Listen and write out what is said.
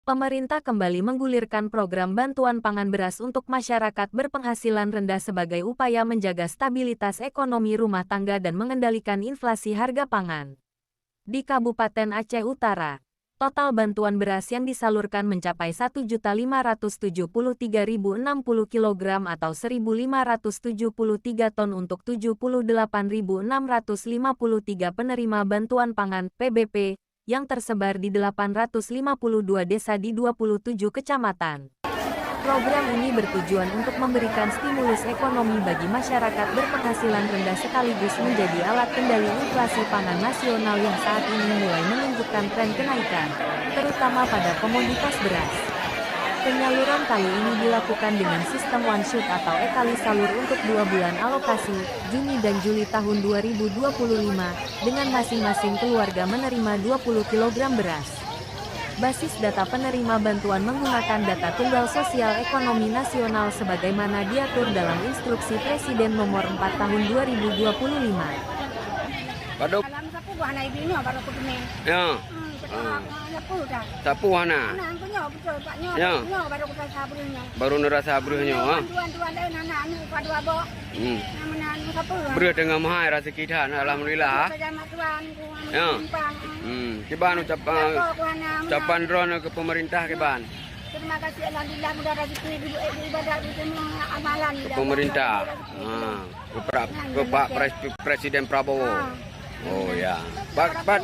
Pemerintah kembali menggulirkan program bantuan pangan beras untuk masyarakat berpenghasilan rendah sebagai upaya menjaga stabilitas ekonomi rumah tangga dan mengendalikan inflasi harga pangan. Di Kabupaten Aceh Utara, total bantuan beras yang disalurkan mencapai 1.573.060 kg atau 1.573 ton untuk 78.653 penerima bantuan pangan (PBP) yang tersebar di 852 desa di 27 kecamatan. Program ini bertujuan untuk memberikan stimulus ekonomi bagi masyarakat berpenghasilan rendah sekaligus menjadi alat kendali inflasi pangan nasional yang saat ini mulai menunjukkan tren kenaikan, terutama pada komoditas beras. Penyaluran kali ini dilakukan dengan sistem one shot atau ekali salur untuk 2 bulan alokasi, Juni dan Juli tahun 2025, dengan masing-masing keluarga menerima 20 kg beras. Basis data penerima bantuan menggunakan data tunggal sosial ekonomi nasional sebagaimana diatur dalam Instruksi Presiden Nomor 4 Tahun 2025. Pada ya. Sapu mana? Ya. Baru nerasa abruhnya. Beruh dengan mahal rasa kita, alhamdulillah. Ya. Kiban ucapan drone ke pemerintah kiban. Terima kasih alhamdulillah mudah rezeki ibadah amalan ke pemerintah. Ke Pak Presiden Prabowo. Oh ya. Pak